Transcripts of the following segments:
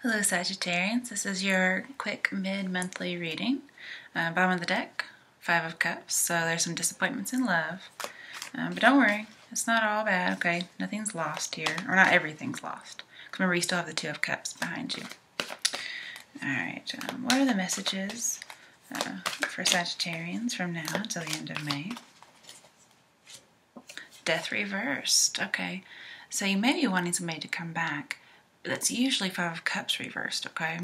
Hello Sagittarians, this is your quick mid-monthly reading. Bottom of the deck, Five of Cups, so there's some disappointments in love. But don't worry, it's not all bad, okay? Nothing's lost here, or not everything's lost. Because remember, you still have the Two of Cups behind you. Alright, what are the messages for Sagittarians from now until the end of May? Death reversed, okay. So you may be wanting somebody to come back. That's usually Five of Cups reversed, okay?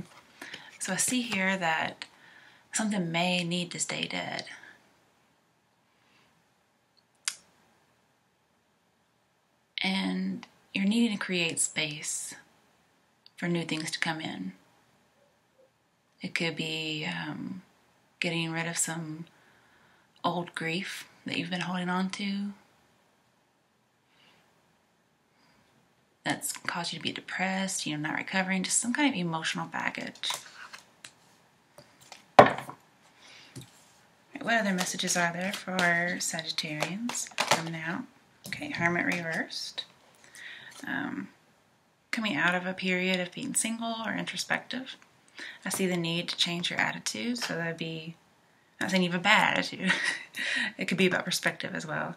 So I see here that something may need to stay dead. And you're needing to create space for new things to come in. It could be getting rid of some old grief that you've been holding on to. That's caused you to be depressed, not recovering, just some kind of emotional baggage. What other messages are there for Sagittarians from now? Okay, Hermit reversed. Coming out of a period of being single or introspective. I see the need to change your attitude, so that'd be, not saying you have a bad attitude. It could be about perspective as well,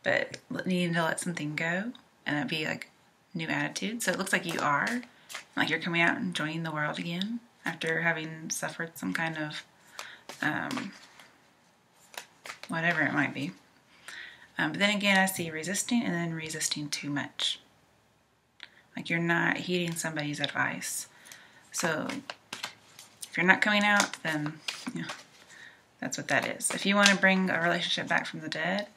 but needing to let something go, and that'd be like new attitude. So it looks like you are, like you're coming out and enjoying the world again after having suffered some kind of whatever it might be. But then again, I see resisting and then resisting too much. Like you're not heeding somebody's advice. So if you're not coming out, then that's what that is. If you want to bring a relationship back from the dead,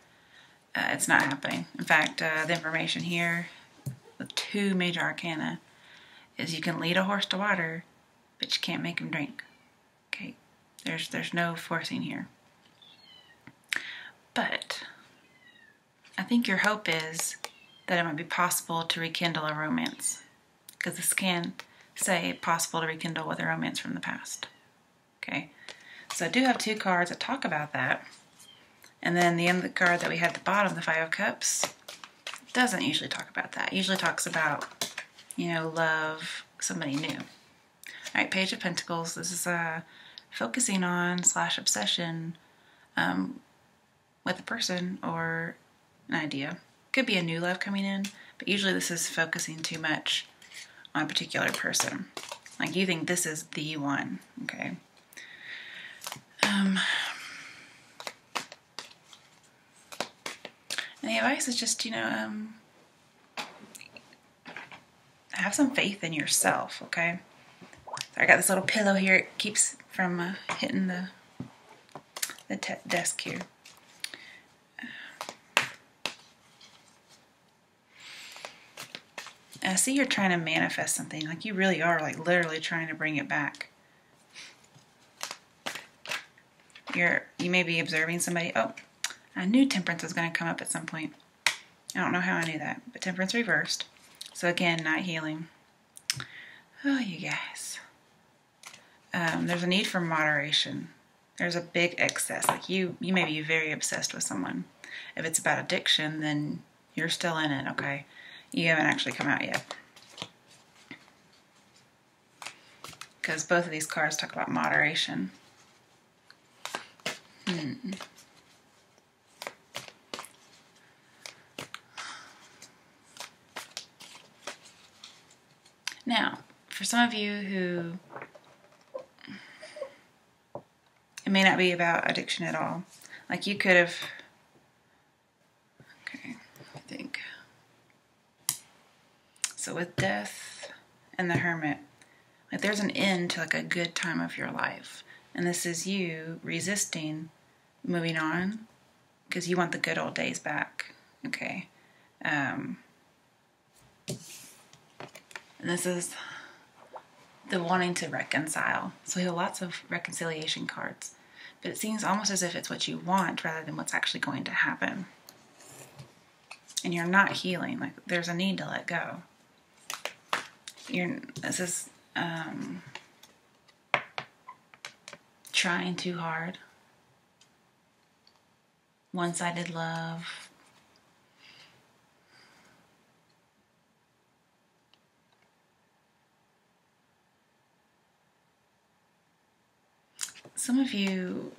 it's not happening. In fact, the information here, the two major arcana, is you can lead a horse to water, but you can't make him drink. Okay, there's no forcing here. But I think your hope is that it might be possible to rekindle a romance, because this can say possible to rekindle with a romance from the past. Okay, so I do have two cards that talk about that, and then the end of the card that we had at the bottom, the Five of Cups, doesn't usually talk about that. It usually talks about, love, somebody new. All right, Page of Pentacles. This is focusing on / obsession with a person or an idea. Could be a new love coming in, but usually this is focusing too much on a particular person. Like you think this is the one, okay? And the advice is just, have some faith in yourself, okay? I got this little pillow here. It keeps from hitting the desk here. I see you're trying to manifest something. Like you really are, like literally trying to bring it back. You may be observing somebody. Oh, I knew Temperance was going to come up at some point. I don't know how I knew that, but Temperance reversed. So again, not healing. Oh, you guys. There's a need for moderation. There's a big excess. Like you may be very obsessed with someone. If it's about addiction, then you're still in it, okay? You haven't actually come out yet. Because both of these cards talk about moderation. Now, for some of you who it may not be about addiction at all. Like you could have, okay, I think. So with Death and the Hermit, like there's an end to like a good time of your life. And this is you resisting moving on because you want the good old days back. Okay. And this is the wanting to reconcile. So we have lots of reconciliation cards. But it seems almost as if it's what you want rather than what's actually going to happen. And you're not healing. Like there's a need to let go. This is trying too hard. One-sided love. some of you,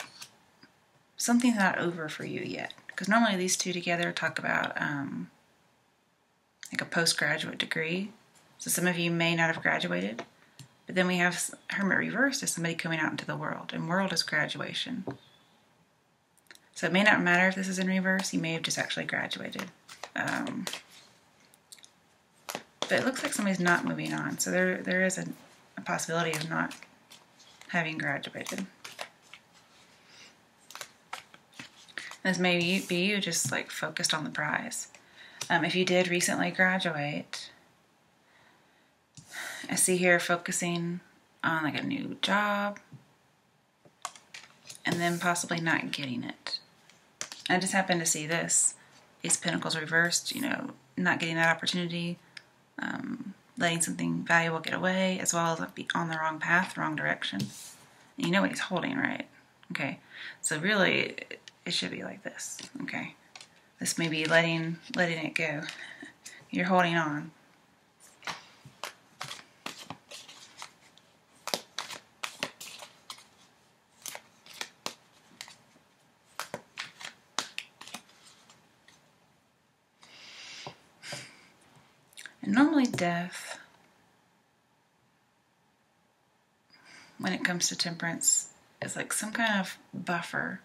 something's not over for you yet. Because normally these two together talk about like a postgraduate degree. So some of you may not have graduated. But then we have Hermit reversed as somebody coming out into the world. And world is graduation. So it may not matter if this is in reverse. You may have just actually graduated. But it looks like somebody's not moving on. So there is a possibility of not having graduated. This may be you just like focused on the prize. If you did recently graduate, I see here focusing on like a new job and then possibly not getting it. I just happened to see this. Ace of Pentacles reversed, you know, not getting that opportunity, letting something valuable get away, as well as be on the wrong path, wrong direction. And you know what he's holding, right? Okay, so really it should be like this, okay? This may be letting it go. You're holding on. And normally death, when it comes to temperance, is like some kind of buffer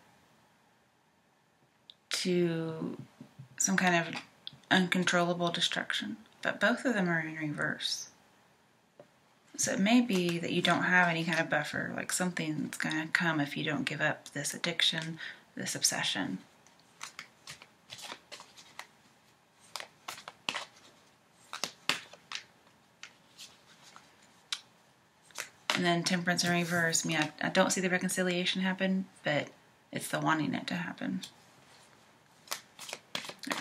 to some kind of uncontrollable destruction. But both of them are in reverse. So it may be that you don't have any kind of buffer, like something's going to come if you don't give up this addiction, this obsession. And then temperance in reverse. I mean, I don't see the reconciliation happen, but it's the wanting it to happen.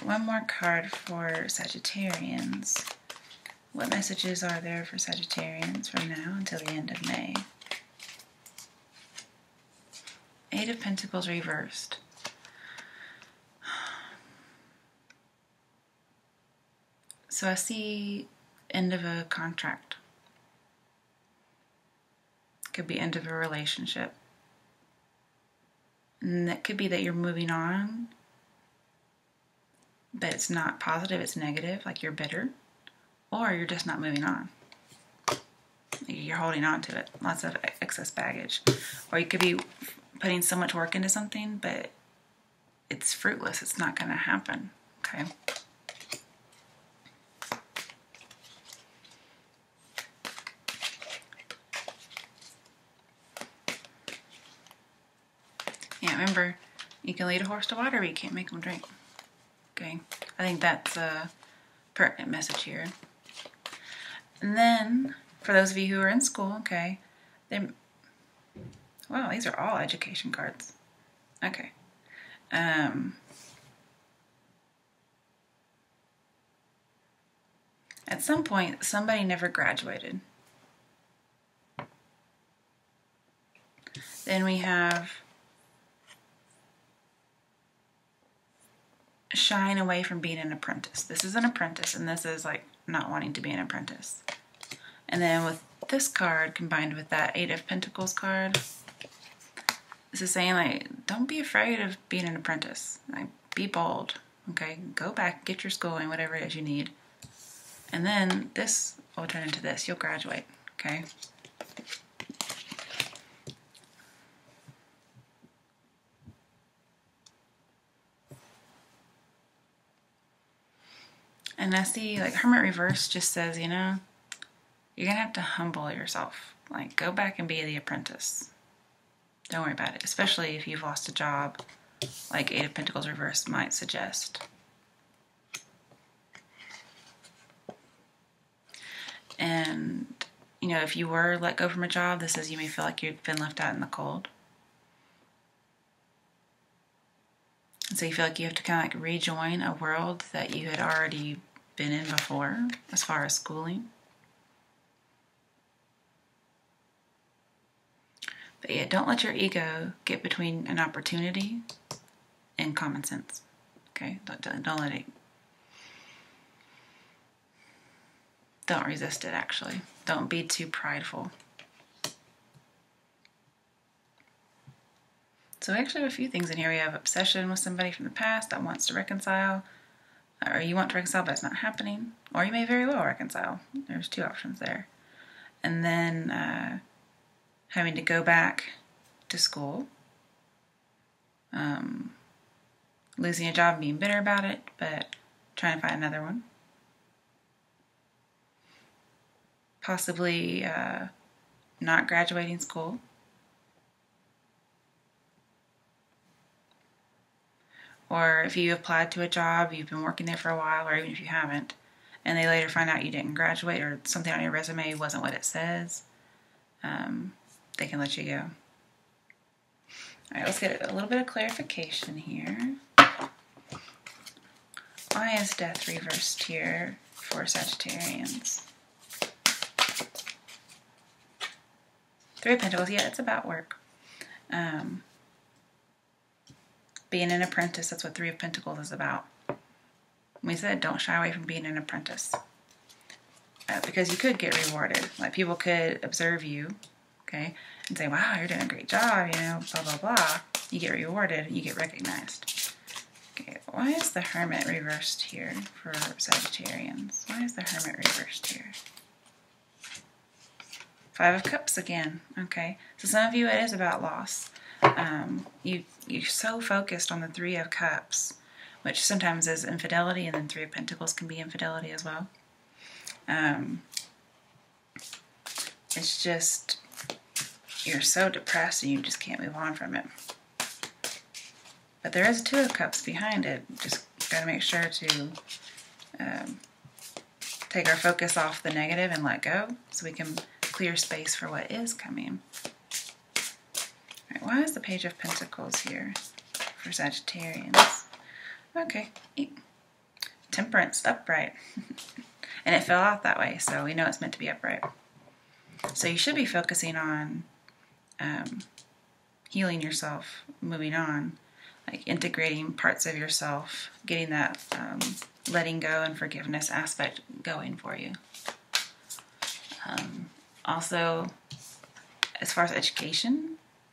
One more card for Sagittarians. What messages are there for Sagittarians from now until the end of May? Eight of Pentacles reversed. So I see end of a contract. Could be end of a relationship. And that could be that you're moving on, but it's not positive, it's negative, like you're bitter. Or you're just not moving on. You're holding on to it. Lots of excess baggage. Or you could be putting so much work into something, but it's fruitless. It's not going to happen. Okay? Yeah, remember, you can lead a horse to water, but you can't make them drink. Okay? I think that's a pertinent message here. And then, for those of you who are in school, okay, then, wow, these are all education cards. Okay. At some point, somebody never graduated. Then we have shying away from being an apprentice. This is an apprentice, and this is like not wanting to be an apprentice. And then with this card combined with that Eight of Pentacles card, this is saying like, don't be afraid of being an apprentice. Like, be bold, okay? Go back, get your schooling, whatever it is you need. And then this will turn into this. You'll graduate, okay? And I see, like, Hermit Reverse just says, you know, you're going to have to humble yourself. Like, go back and be the apprentice. Don't worry about it, especially if you've lost a job, like Eight of Pentacles Reverse might suggest. And, you know, if you were let go from a job, this is you may feel like you've been left out in the cold. And so you feel like you have to kind of like rejoin a world that you had already been in before, as far as schooling. But yeah, don't let your ego get between an opportunity and common sense. Okay? Don't let it. Don't resist it, actually. Don't be too prideful. So we actually have a few things in here. We have obsession with somebody from the past that wants to reconcile, or you want to reconcile but it's not happening, or you may very well reconcile. There's 2 options there. And then having to go back to school, losing a job and being bitter about it, but trying to find another one. Possibly not graduating school. Or if you applied to a job, you've been working there for a while, or even if you haven't, and they later find out you didn't graduate or something on your resume wasn't what it says, they can let you go. All right, let's get a little bit of clarification here. Why is death reversed here for Sagittarians? 3 of Pentacles, yeah, it's about work. Being an apprentice, that's what 3 of Pentacles is about. We said don't shy away from being an apprentice. Because you could get rewarded. Like, people could observe you, okay, and say, wow, you're doing a great job, you know, blah, blah, blah. You get rewarded, you get recognized. Okay, why is the Hermit reversed here for Sagittarians? Why is the Hermit reversed here? 5 of Cups again, okay. So some of you, it is about loss. You're so focused on the 3 of Cups, which sometimes is infidelity, and then 3 of Pentacles can be infidelity as well. It's just, you're so depressed and you just can't move on from it. But there is 2 of Cups behind it. Just got to make sure to take our focus off the negative and let go, so we can clear space for what is coming. All right, why is the Page of Pentacles here for Sagittarians? Okay, Temperance, upright. And it fell out that way, so we know it's meant to be upright. So you should be focusing on healing yourself, moving on, like integrating parts of yourself, getting that letting go and forgiveness aspect going for you. Also, as far as education,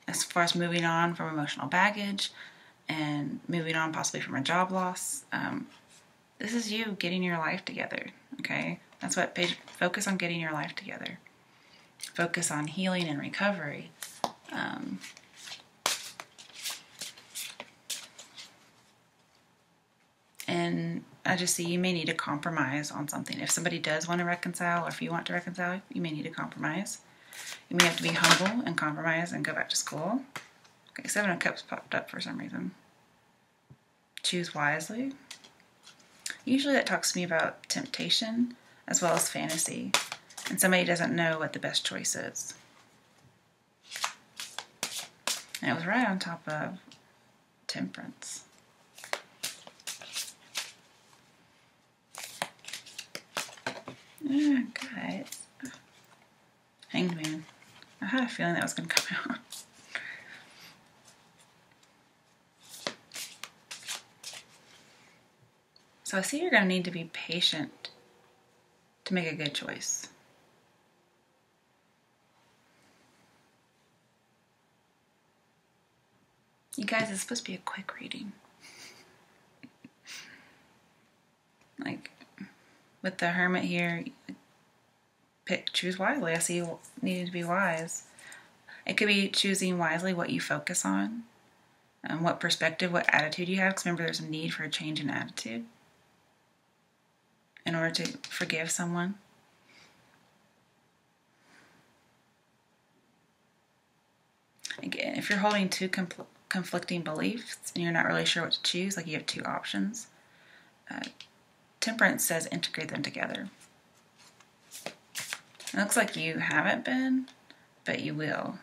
as far as moving on from emotional baggage and moving on possibly from a job loss, this is you getting your life together, okay? That's what focus on getting your life together. Focus on healing and recovery. And I just see you may need to compromise on something. If somebody does want to reconcile, or if you want to reconcile, you may need to compromise. You may have to be humble and compromise and go back to school. Okay, 7 of Cups popped up for some reason. Choose wisely. Usually that talks to me about temptation as well as fantasy. And somebody doesn't know what the best choice is. And it was right on top of Temperance. Yeah, guys. Hanged Man. I had a feeling that was going to come out. So I see you're going to need to be patient to make a good choice. You guys, it's supposed to be a quick reading. Like, with the Hermit here, choose wisely. I see you needing to be wise. It could be choosing wisely what you focus on, what perspective, what attitude you have. Because remember, there's a need for a change in attitude in order to forgive someone. Again, if you're holding 2 conflicting beliefs and you're not really sure what to choose, like you have 2 options, Temperance says integrate them together. It looks like you haven't been, but you will.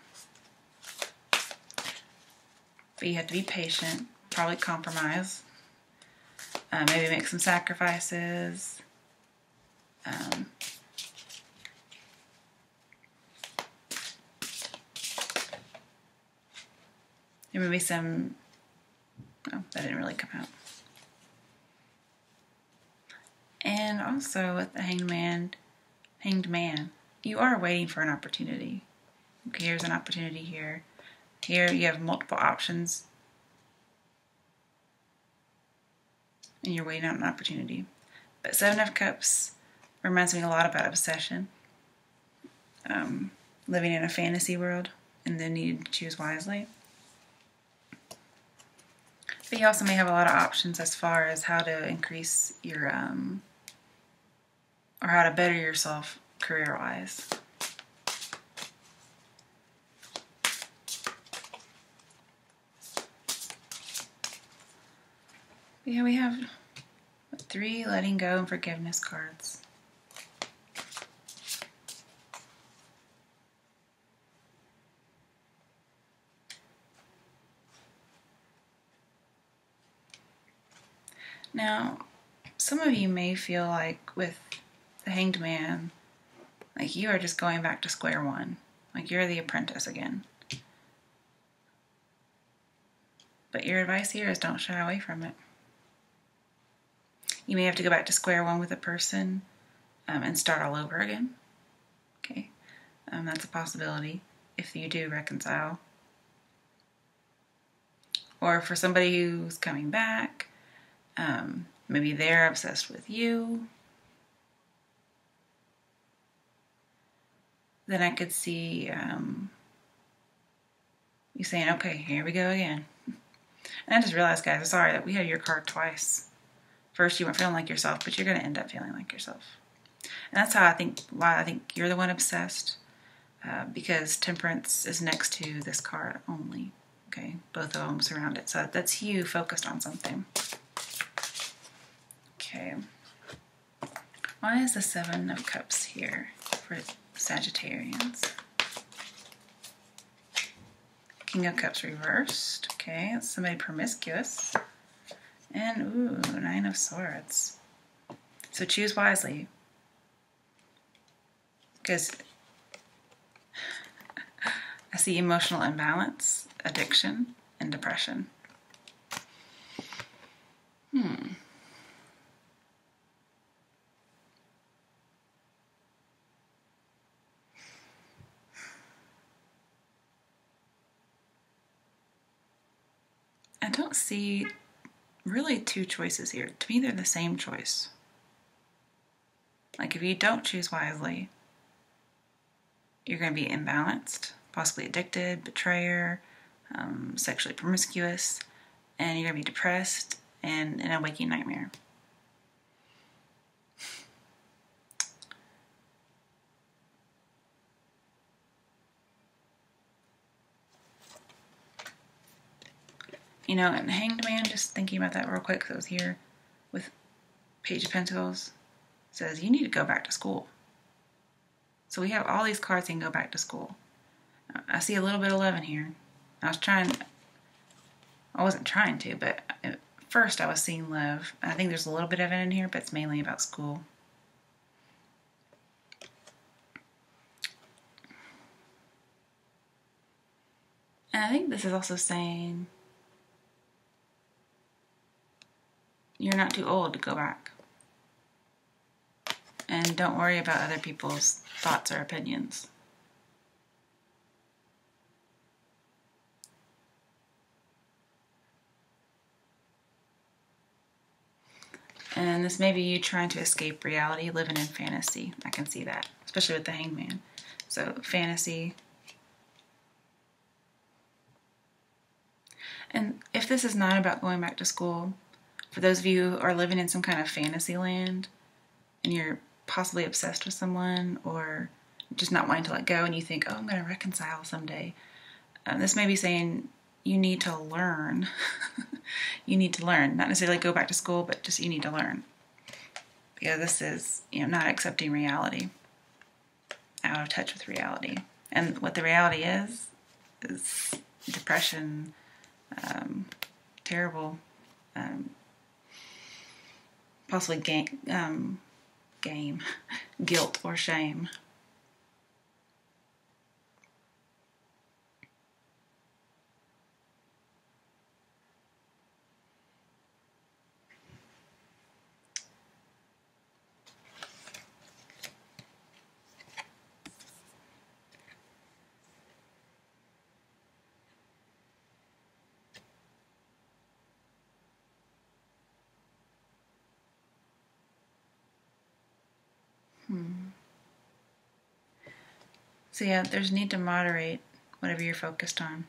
But you have to be patient, probably compromise, maybe make some sacrifices. There may be some, oh, that didn't really come out. And also with the Hanged Man, you are waiting for an opportunity. Okay, here's an opportunity here. Here you have multiple options and you're waiting on an opportunity. But Seven of Cups reminds me a lot about obsession, living in a fantasy world and the need to choose wisely. But you also may have a lot of options as far as how to increase your, or how to better yourself career-wise. Yeah, we have 3 letting go and forgiveness cards. Now, some of you may feel like with the Hanged Man, like you are just going back to square one. Like you're the apprentice again. But your advice here is don't shy away from it. You may have to go back to square one with a person and start all over again. Okay, that's a possibility if you do reconcile. Or for somebody who's coming back, maybe they're obsessed with you. Then I could see you saying, okay, here we go again. And I just realized, guys, I'm sorry that we had your card twice. First, you weren't feeling like yourself, but you're going to end up feeling like yourself. And that's why I think you're the one obsessed, because Temperance is next to this card only. Okay, both of them surround it. So that's you focused on something. Okay. Why is the Seven of Cups here for Sagittarians? King of Cups reversed. Okay, that's somebody promiscuous. And, ooh, Nine of Swords. So choose wisely. Because I see emotional imbalance, addiction, and depression. I don't see really 2 choices here. To me, they're the same choice. Like if you don't choose wisely, you're going to be imbalanced, possibly addicted, betrayer, sexually promiscuous, and you're going to be depressed and in a waking nightmare. You know, and Hanged Man, just thinking about that real quick, because I was here with Page of Pentacles, says you need to go back to school. So we have all these cards that can go back to school. I see a little bit of 11 here. I wasn't trying to, but at first I was seeing love. I think there's a little bit of it in here, but it's mainly about school. And I think this is also saying you're not too old to go back. And don't worry about other people's thoughts or opinions. And this may be you trying to escape reality, living in fantasy. I can see that, especially with the Hanged Man. So, fantasy. And if this is not about going back to school, for those of you who are living in some kind of fantasy land and you're possibly obsessed with someone or just not wanting to let go and you think, oh, I'm going to reconcile someday. This may be saying you need to learn. You need to learn. Not necessarily go back to school, but just you need to learn. Because this is, not accepting reality. Out of touch with reality. And what the reality is depression, terrible, possibly guilt or shame. So yeah, there's need to moderate whatever you're focused on.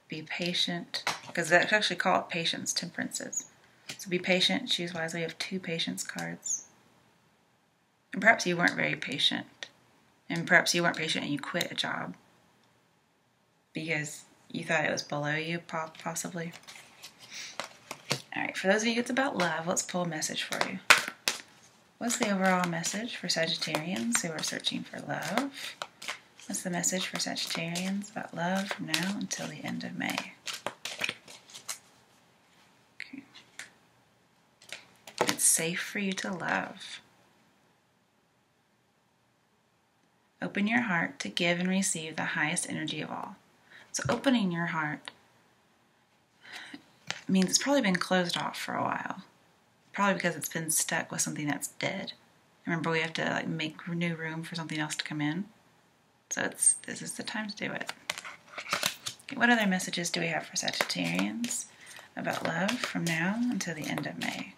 Be patient, because they actually call it patience, temperances. So be patient, choose wisely. We have 2 patience cards. And perhaps you weren't very patient. And perhaps you weren't patient and you quit a job because you thought it was below you, possibly. All right, for those of you it's about love, let's pull a message for you. What's the overall message for Sagittarians who are searching for love? What's the message for Sagittarians about love from now until the end of May? Okay. It's safe for you to love. Open your heart to give and receive the highest energy of all. So opening your heart means it's probably been closed off for a while. Probably because it's been stuck with something that's dead. Remember, we have to make new room for something else to come in. So this is the time to do it. Okay, what other messages do we have for Sagittarians about love from now until the end of May?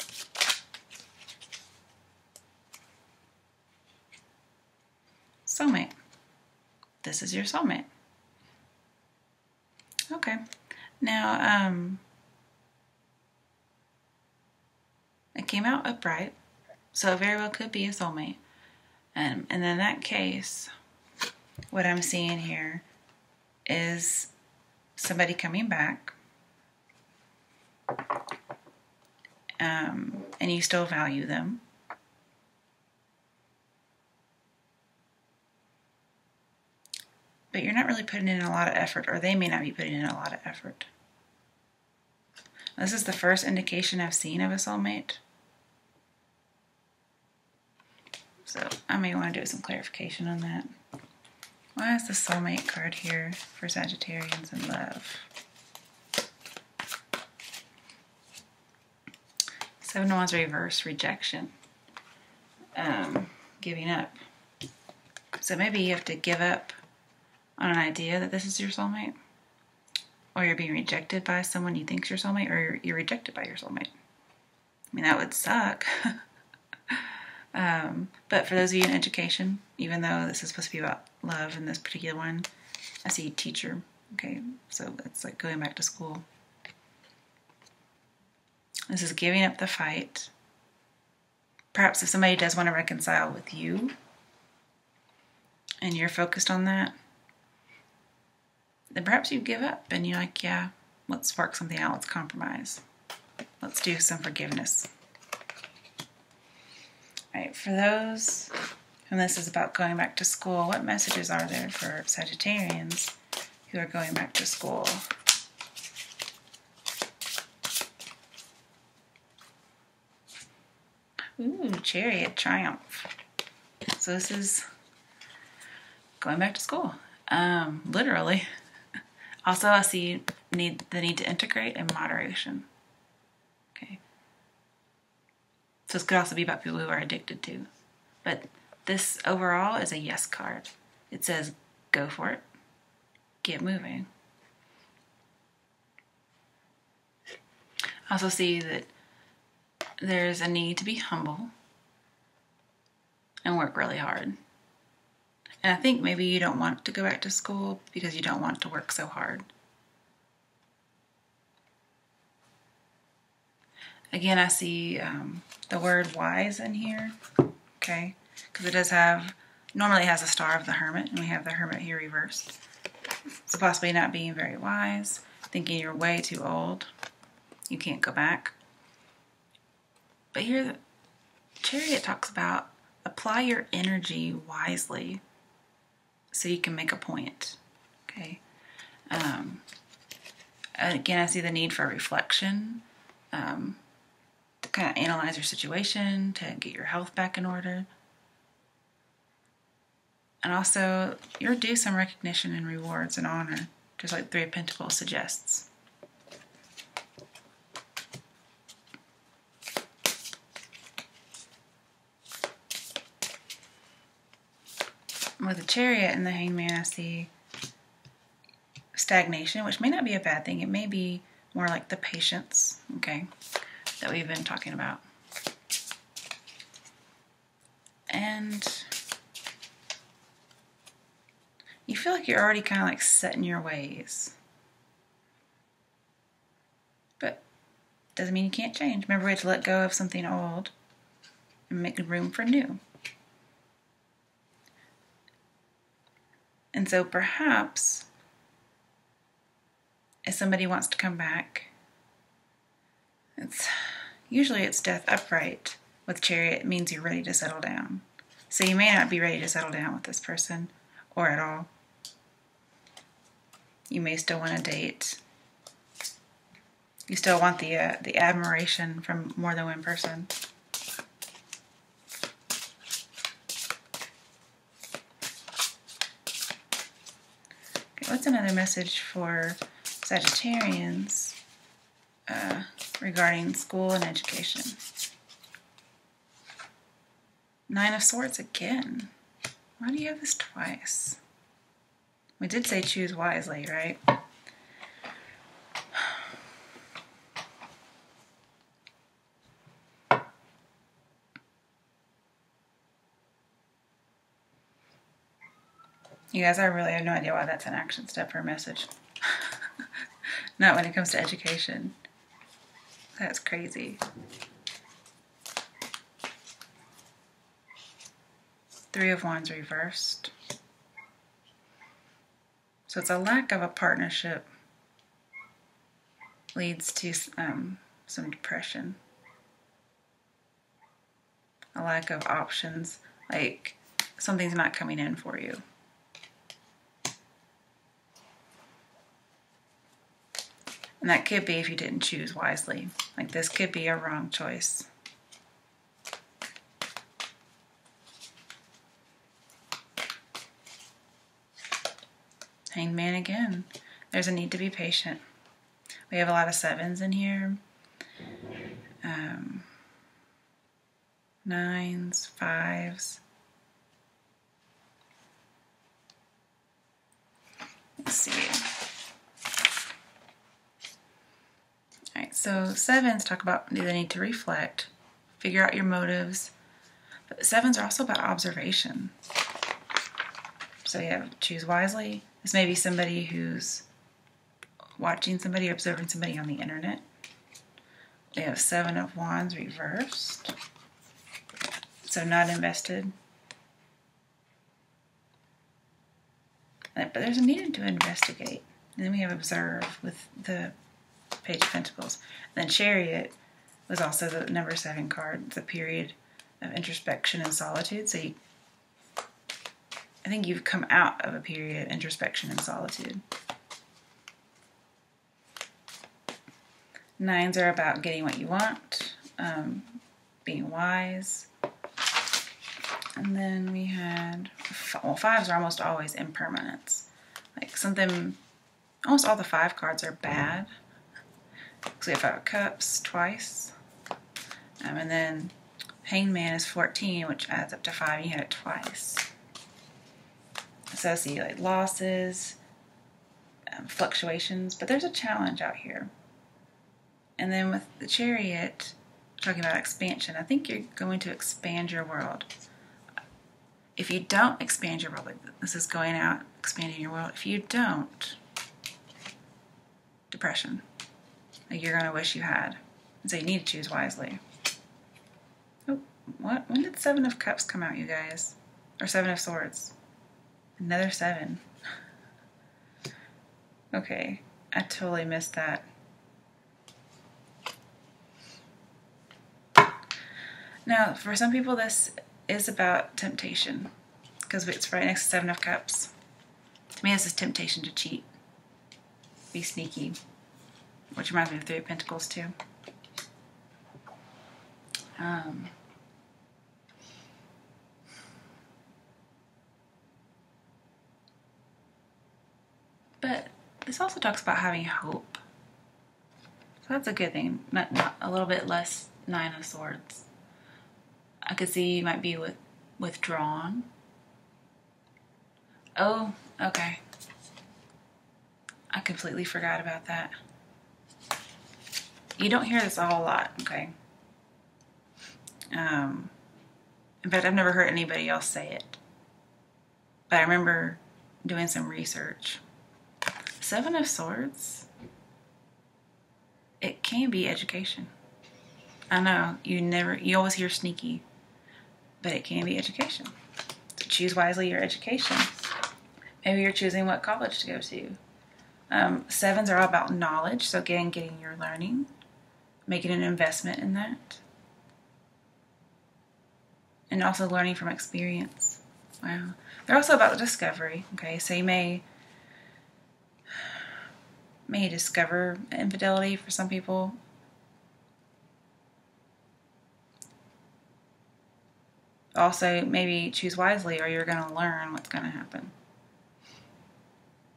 Soulmate. This is your soulmate. Okay. Now, it came out upright, so it very well could be a soulmate. And in that case, what I'm seeing here is somebody coming back, and you still value them. But you're not really putting in a lot of effort, or they may not be putting in a lot of effort. This is the first indication I've seen of a soulmate. So I may want to do some clarification on that. Why is the soulmate card here for Sagittarians in love? 7 of Wands reverse, rejection. Giving up. So maybe you have to give up on an idea that this is your soulmate, or you're being rejected by someone you think's your soulmate, or you're rejected by your soulmate. I mean, that would suck. But for those of you in education, even though this is supposed to be about love in this particular one, I see teacher. Okay, so it's like going back to school. This is giving up the fight. Perhaps if somebody does want to reconcile with you, and you're focused on that, then perhaps you give up and you're like, yeah, let's spark something out, let's compromise. Let's do some forgiveness. All right, for those, and this is about going back to school, what messages are there for Sagittarians who are going back to school? Ooh, Chariot, Triumph. So this is going back to school, literally. Also, I see the need to integrate and moderation. Okay. So this could also be about people who are addicted to. But this overall is a yes card. It says, go for it. Get moving. I also see that there's a need to be humble and work really hard. And I think maybe you don't want to go back to school because you don't want to work so hard. Again, I see the word wise in here, okay? Because it does have, normally it has a star of the hermit, and we have the hermit here reversed. So possibly not being very wise, thinking you're way too old, you can't go back. But here the Chariot talks about apply your energy wisely so you can make a point, okay? Again, I see the need for reflection, to kind of analyze your situation, to get your health back in order. And also, you're due some recognition and rewards and honor, just like 3 of Pentacles suggests. With the Chariot and the Hangman, I see stagnation, which may not be a bad thing. It may be more like the patience, okay, that we've been talking about. And you feel like you're already kind of like set in your ways. But doesn't mean you can't change. Remember, we have to let go of something old and make room for new. And so perhaps if somebody wants to come back, usually it's death upright. With Chariot, it means you're ready to settle down. So you may not be ready to settle down with this person or at all. You may still want to date. You still want the admiration from more than one person. Okay, what's another message for Sagittarians regarding school and education? 9 of Swords again. Why do you have this twice? We did say choose wisely, right? You guys, I really have no idea why that's an action step for a message. Not when it comes to education. That's crazy. 3 of Wands reversed. So it's a lack of a partnership leads to some depression. A lack of options, like something's not coming in for you. And that could be if you didn't choose wisely. Like this could be a wrong choice. Hanged Man again. There's a need to be patient. We have a lot of 7s in here. 9s, 5s. Let's see. Alright, so 7s talk about the need to reflect, figure out your motives. But 7s are also about observation. So you have choose wisely. This may be somebody who's watching somebody, observing somebody on the internet. We have 7 of Wands reversed. So not invested. But there's a need to investigate. And then we have observe with the Page of Pentacles. And then Chariot was also the number 7 card. It's a period of introspection and solitude. So I think you've come out of a period of introspection and solitude. 9s are about getting what you want, being wise. And then we had, well, 5s are almost always impermanence. Like something, almost all the 5 cards are bad. So we have 5 of Cups twice. And then Hanged Man is 14, which adds up to 5. You had it twice. So see, like losses, fluctuations, but there's a challenge out here. And then with the Chariot, talking about expansion, I think you're going to expand your world. If you don't expand your world, like this is going out, expanding your world. If you don't, depression. Like you're going to wish you had. And so you need to choose wisely. Oh, what? When did 7 of Cups come out, you guys? Or 7 of Swords? Another 7. Okay, I totally missed that. Now, for some people, this is about temptation because it's right next to 7 of Cups. To me, this is temptation to cheat, be sneaky, which reminds me of 3 of Pentacles too. But this also talks about having hope. So that's a good thing. Not a little bit less 9 of Swords. I could see you might be withdrawn. Oh, okay. I completely forgot about that. You don't hear this a whole lot, okay? In fact, I've never heard anybody else say it. But I remember doing some research. Seven of Swords, it can be education. I know, you always hear sneaky, but it can be education. So choose wisely your education. Maybe you're choosing what college to go to. Sevens are all about knowledge, so again, getting your learning, making an investment in that, and also learning from experience. Wow. They're also about discovery, okay? So you may discover infidelity for some people. Also, maybe choose wisely or you're going to learn what's going to happen.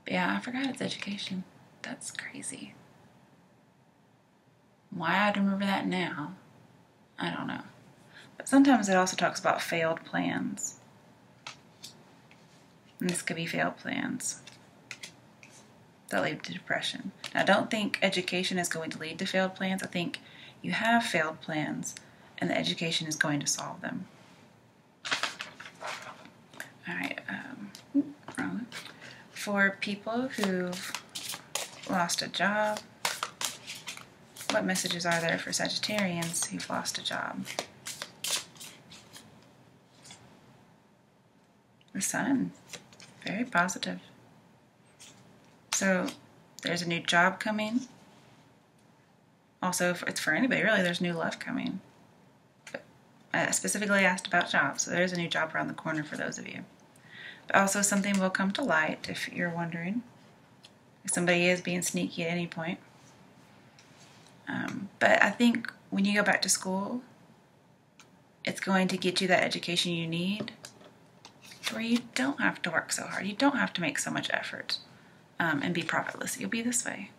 But yeah, I forgot it's education. That's crazy. Why I'd remember that now, I don't know. But sometimes it also talks about failed plans. And this could be failed plans that lead to depression. Now, I don't think education is going to lead to failed plans. I think you have failed plans and the education is going to solve them. All right. Wrong. For people who've lost a job, what messages are there for Sagittarians who've lost a job? The Sun. Very positive. So there's a new job coming. Also, it's for anybody really, there's new love coming. But I specifically asked about jobs, so there's a new job around the corner for those of you. But also something will come to light if you're wondering. If somebody is being sneaky at any point. But I think when you go back to school, it's going to get you that education you need where you don't have to work so hard. You don't have to make so much effort and be profitless. You'll be this way.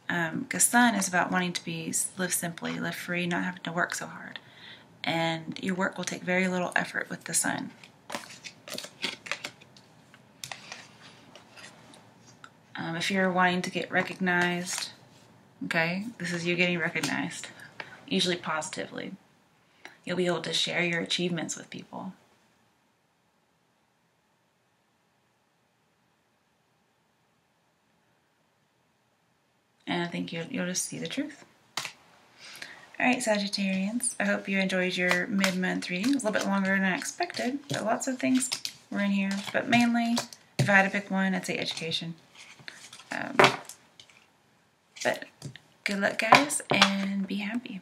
Because Sun is about wanting to live simply, live free, not having to work so hard. And your work will take very little effort with the Sun. If you're wanting to get recognized, okay, this is you getting recognized, usually positively. You'll be able to share your achievements with people. And I think you'll just see the truth. All right, Sagittarians, I hope you enjoyed your mid-month reading. It was a little bit longer than I expected, but lots of things were in here. But mainly, if I had to pick one, I'd say education. But good luck, guys, and be happy.